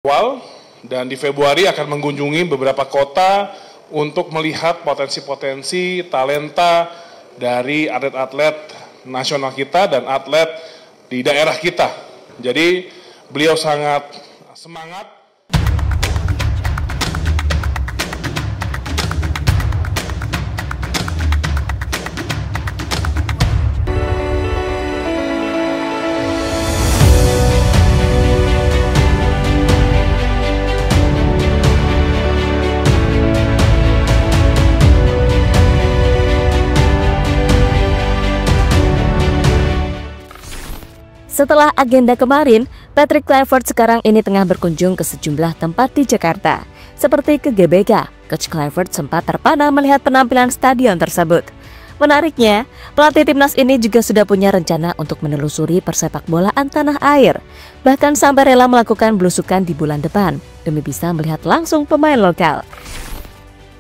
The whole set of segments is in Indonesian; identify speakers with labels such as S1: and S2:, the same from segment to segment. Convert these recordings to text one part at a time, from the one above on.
S1: awal dan di Februari akan mengunjungi beberapa kota untuk melihat potensi-potensi talenta dari atlet-atlet nasional kita dan atlet di daerah kita. Jadi beliau sangat semangat.
S2: Setelah agenda kemarin, Patrick Kluivert sekarang ini tengah berkunjung ke sejumlah tempat di Jakarta. Seperti ke GBK, Coach Kluivert sempat terpana melihat penampilan stadion tersebut. Menariknya, pelatih timnas ini juga sudah punya rencana untuk menelusuri persepakbolaan tanah air. Bahkan sampai rela melakukan belusukan di bulan depan, demi bisa melihat langsung pemain lokal.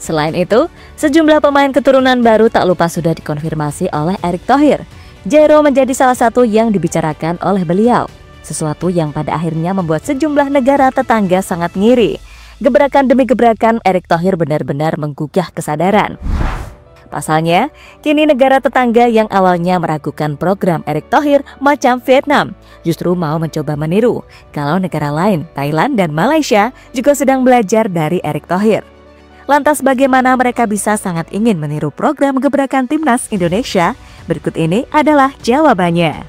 S2: Selain itu, sejumlah pemain keturunan baru tak lupa sudah dikonfirmasi oleh Erick Thohir. Jairo menjadi salah satu yang dibicarakan oleh beliau, sesuatu yang pada akhirnya membuat sejumlah negara tetangga sangat ngiri. Gebrakan demi gebrakan, Erick Thohir benar-benar menggugah kesadaran. Pasalnya, kini negara tetangga yang awalnya meragukan program Erick Thohir macam Vietnam, justru mau mencoba meniru, kalau negara lain, Thailand dan Malaysia juga sedang belajar dari Erick Thohir. Lantas bagaimana mereka bisa sangat ingin meniru program gebrakan timnas Indonesia? Berikut ini adalah jawabannya.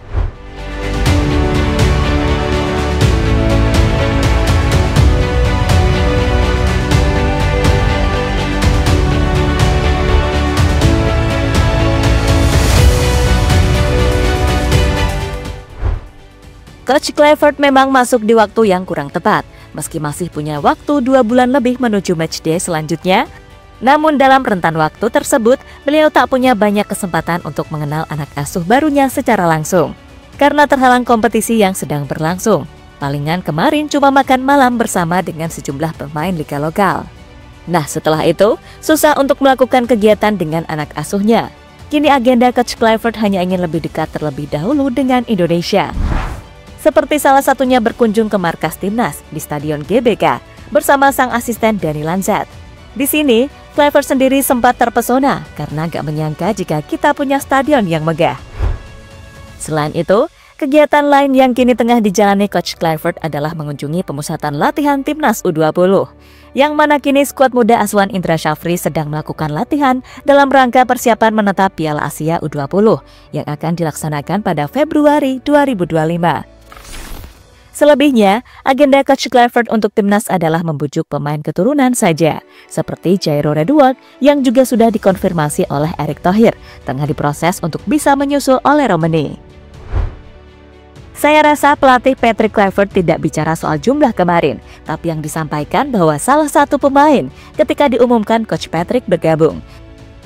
S2: Coach Kluivert memang masuk di waktu yang kurang tepat, meski masih punya waktu 2 bulan lebih menuju matchday selanjutnya. Namun dalam rentan waktu tersebut, beliau tak punya banyak kesempatan untuk mengenal anak asuh barunya secara langsung. Karena terhalang kompetisi yang sedang berlangsung, palingan kemarin cuma makan malam bersama dengan sejumlah pemain liga lokal. Nah setelah itu, susah untuk melakukan kegiatan dengan anak asuhnya. Kini agenda Coach Kluivert hanya ingin lebih dekat terlebih dahulu dengan Indonesia. Seperti salah satunya berkunjung ke markas timnas di Stadion GBK bersama sang asisten Dani Lanzat. Di sini, Kluivert sendiri sempat terpesona karena gak menyangka jika kita punya stadion yang megah. Selain itu, kegiatan lain yang kini tengah dijalani Coach Kluivert adalah mengunjungi pemusatan latihan timnas U20, yang mana kini skuad muda asuhan Indra Syafri sedang melakukan latihan dalam rangka persiapan menetap Piala Asia U20 yang akan dilaksanakan pada Februari 2025. Selebihnya, agenda Coach Kluivert untuk timnas adalah membujuk pemain keturunan saja, seperti Jairo Redwood yang juga sudah dikonfirmasi oleh Erick Thohir, tengah diproses untuk bisa menyusul oleh Romani. Saya rasa pelatih Patrick Kluivert tidak bicara soal jumlah kemarin, tapi yang disampaikan bahwa salah satu pemain ketika diumumkan Coach Patrick bergabung.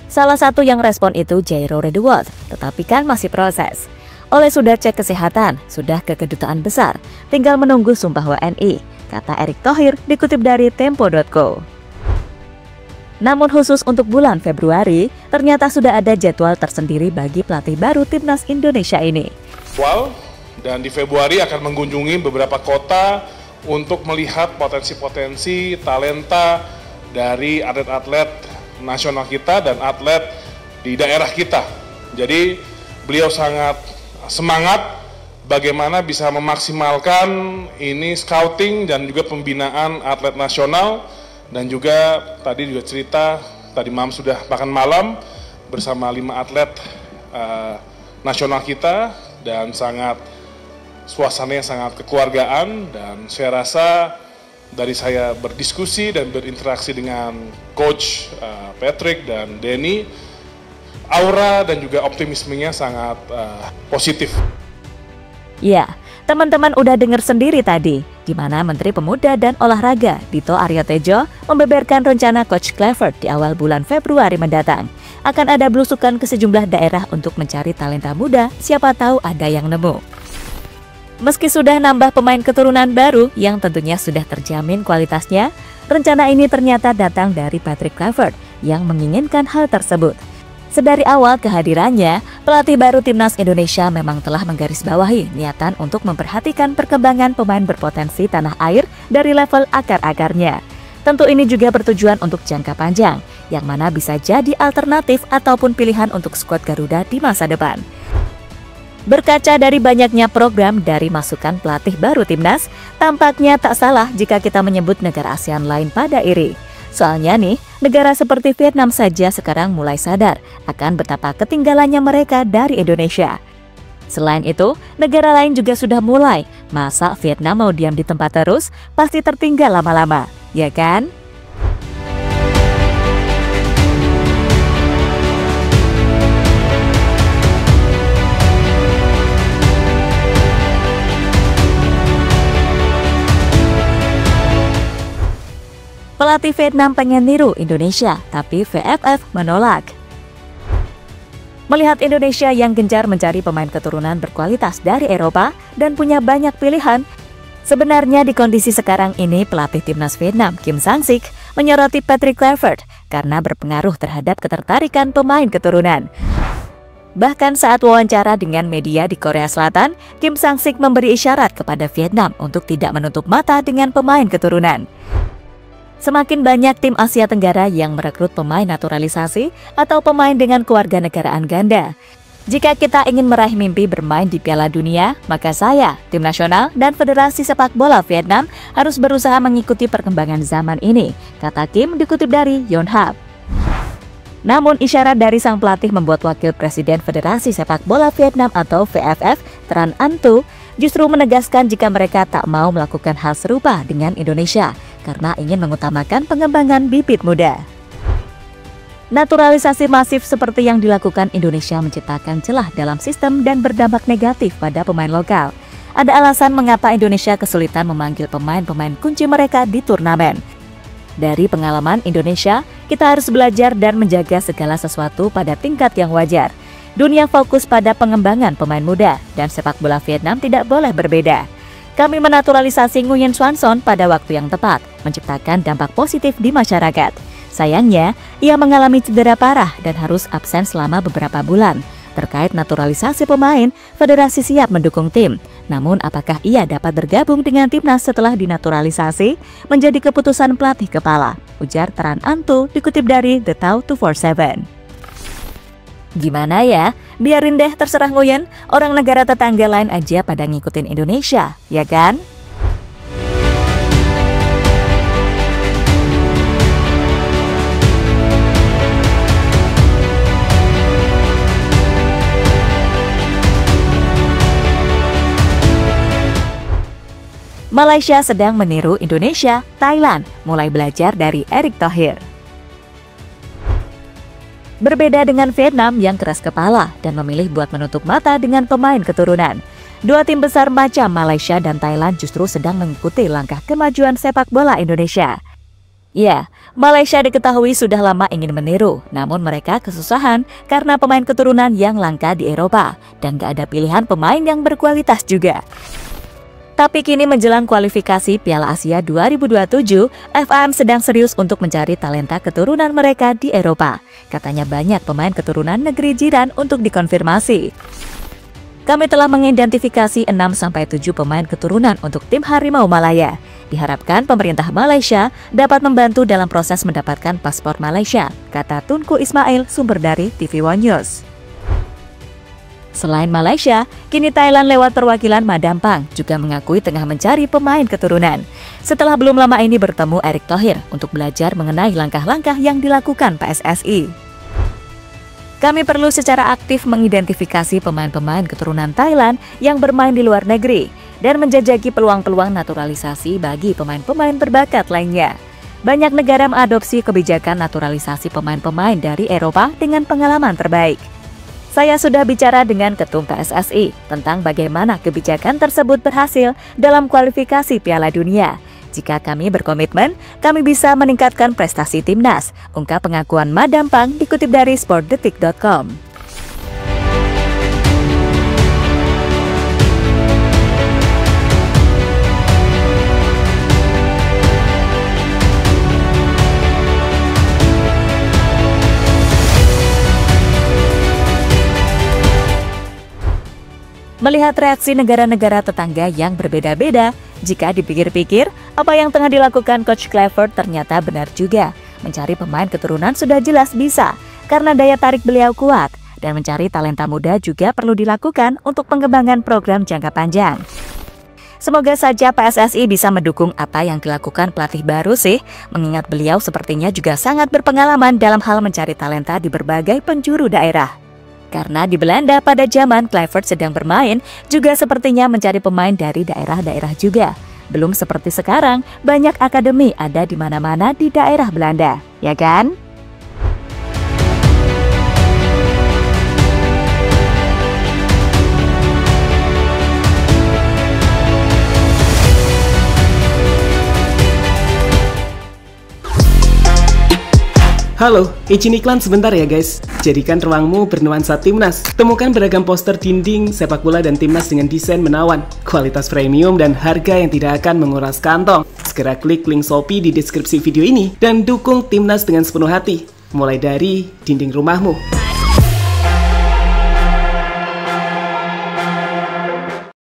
S2: Salah satu yang respon itu Jairo Redwood, tetapi kan masih proses. Oleh sudah cek kesehatan, sudah ke kedutaan besar, tinggal menunggu sumpah WNI, kata Erick Thohir dikutip dari Tempo.co. Namun khusus untuk bulan Februari, ternyata sudah ada jadwal tersendiri bagi pelatih baru timnas Indonesia ini.
S1: Dan di Februari akan mengunjungi beberapa kota untuk melihat potensi-potensi talenta dari atlet-atlet nasional kita dan atlet di daerah kita. Jadi beliau sangat semangat bagaimana bisa memaksimalkan ini scouting dan juga pembinaan atlet nasional, dan juga tadi juga cerita tadi malam sudah makan malam bersama 5 atlet nasional kita, dan suasananya sangat kekeluargaan. Dan saya rasa dari saya berdiskusi dan berinteraksi dengan Coach Patrick dan Denny, aura dan juga optimismenya sangat positif.
S2: Ya, teman-teman udah dengar sendiri tadi, di mana Menteri Pemuda dan Olahraga Dito Aryo Tejo membeberkan rencana Coach Kluivert di awal bulan Februari mendatang. Akan ada belusukan ke sejumlah daerah untuk mencari talenta muda, siapa tahu ada yang nemu. Meski sudah nambah pemain keturunan baru yang tentunya sudah terjamin kualitasnya, rencana ini ternyata datang dari Patrick Kluivert yang menginginkan hal tersebut. Sedari awal kehadirannya, pelatih baru timnas Indonesia memang telah menggarisbawahi niatan untuk memperhatikan perkembangan pemain berpotensi tanah air dari level akar-akarnya. Tentu ini juga bertujuan untuk jangka panjang, yang mana bisa jadi alternatif ataupun pilihan untuk skuad Garuda di masa depan. Berkaca dari banyaknya program dari masukan pelatih baru timnas, tampaknya tak salah jika kita menyebut negara ASEAN lain pada iri. Soalnya nih, negara seperti Vietnam saja sekarang mulai sadar akan betapa ketinggalannya mereka dari Indonesia. Selain itu, negara lain juga sudah mulai. Masa Vietnam mau diam di tempat terus, pasti tertinggal lama-lama, ya kan? Pelatih Vietnam pengen niru Indonesia, tapi VFF menolak. Melihat Indonesia yang gencar mencari pemain keturunan berkualitas dari Eropa dan punya banyak pilihan, sebenarnya di kondisi sekarang ini pelatih timnas Vietnam Kim Sang-sik menyoroti Patrick Kluivert karena berpengaruh terhadap ketertarikan pemain keturunan. Bahkan saat wawancara dengan media di Korea Selatan, Kim Sang-sik memberi isyarat kepada Vietnam untuk tidak menutup mata dengan pemain keturunan. Semakin banyak tim Asia Tenggara yang merekrut pemain naturalisasi atau pemain dengan kewarganegaraan ganda. Jika kita ingin meraih mimpi bermain di Piala Dunia, maka saya, tim nasional, dan Federasi Sepak Bola Vietnam harus berusaha mengikuti perkembangan zaman ini, kata Kim dikutip dari Yonhap. Namun isyarat dari sang pelatih membuat Wakil Presiden Federasi Sepak Bola Vietnam atau VFF, Tran Anh Tu, justru menegaskan jika mereka tak mau melakukan hal serupa dengan Indonesia karena ingin mengutamakan pengembangan bibit muda. Naturalisasi masif seperti yang dilakukan Indonesia menciptakan celah dalam sistem dan berdampak negatif pada pemain lokal. Ada alasan mengapa Indonesia kesulitan memanggil pemain-pemain kunci mereka di turnamen. Dari pengalaman Indonesia, kita harus belajar dan menjaga segala sesuatu pada tingkat yang wajar. Dunia fokus pada pengembangan pemain muda, dan sepak bola Vietnam tidak boleh berbeda. Kami menaturalisasi Nguyen Xuan Son pada waktu yang tepat, menciptakan dampak positif di masyarakat. Sayangnya, ia mengalami cedera parah dan harus absen selama beberapa bulan. Terkait naturalisasi pemain, federasi siap mendukung tim. Namun apakah ia dapat bergabung dengan timnas setelah dinaturalisasi? Menjadi keputusan pelatih kepala, ujar Tran Anh Tu dikutip dari The Tau 247. Gimana ya? Biarin deh terserah Nguyen, orang negara tetangga lain aja pada ngikutin Indonesia, ya kan? Malaysia sedang meniru Indonesia, Thailand mulai belajar dari Erick Thohir. Berbeda dengan Vietnam yang keras kepala dan memilih buat menutup mata dengan pemain keturunan, dua tim besar macam Malaysia dan Thailand justru sedang mengikuti langkah kemajuan sepak bola Indonesia. Ya, Malaysia diketahui sudah lama ingin meniru, namun mereka kesusahan karena pemain keturunan yang langka di Eropa dan gak ada pilihan pemain yang berkualitas juga. Tapi kini menjelang kualifikasi Piala Asia 2027, FAM sedang serius untuk mencari talenta keturunan mereka di Eropa. Katanya banyak pemain keturunan negeri jiran untuk dikonfirmasi. Kami telah mengidentifikasi 6-7 pemain keturunan untuk tim Harimau Malaya. Diharapkan pemerintah Malaysia dapat membantu dalam proses mendapatkan paspor Malaysia, kata Tunku Ismail, sumber dari TV One News. Selain Malaysia, kini Thailand lewat perwakilan Madam Pang juga mengakui tengah mencari pemain keturunan. Setelah belum lama ini bertemu Erick Thohir untuk belajar mengenai langkah-langkah yang dilakukan PSSI. Kami perlu secara aktif mengidentifikasi pemain-pemain keturunan Thailand yang bermain di luar negeri dan menjajaki peluang-peluang naturalisasi bagi pemain-pemain berbakat lainnya. Banyak negara mengadopsi kebijakan naturalisasi pemain-pemain dari Eropa dengan pengalaman terbaik. Saya sudah bicara dengan Ketum PSSI tentang bagaimana kebijakan tersebut berhasil dalam kualifikasi Piala Dunia. Jika kami berkomitmen, kami bisa meningkatkan prestasi timnas, ungkap pengakuan Madam Pang dikutip dari sportdetik.com. Melihat reaksi negara-negara tetangga yang berbeda-beda, jika dipikir-pikir, apa yang tengah dilakukan Coach Clifford ternyata benar juga. Mencari pemain keturunan sudah jelas bisa, karena daya tarik beliau kuat, dan mencari talenta muda juga perlu dilakukan untuk pengembangan program jangka panjang. Semoga saja PSSI bisa mendukung apa yang dilakukan pelatih baru sih, mengingat beliau sepertinya juga sangat berpengalaman dalam hal mencari talenta di berbagai penjuru daerah. Karena di Belanda pada zaman Clifford sedang bermain, juga sepertinya mencari pemain dari daerah-daerah juga. Belum seperti sekarang, banyak akademi ada di mana-mana di daerah Belanda, ya kan?
S3: Halo, izin iklan sebentar ya guys. Jadikan ruangmu bernuansa timnas. Temukan beragam poster dinding, sepak bola dan timnas dengan desain menawan, kualitas premium dan harga yang tidak akan menguras kantong. Segera klik link Shopee di deskripsi video ini dan dukung timnas dengan sepenuh hati. Mulai dari dinding rumahmu.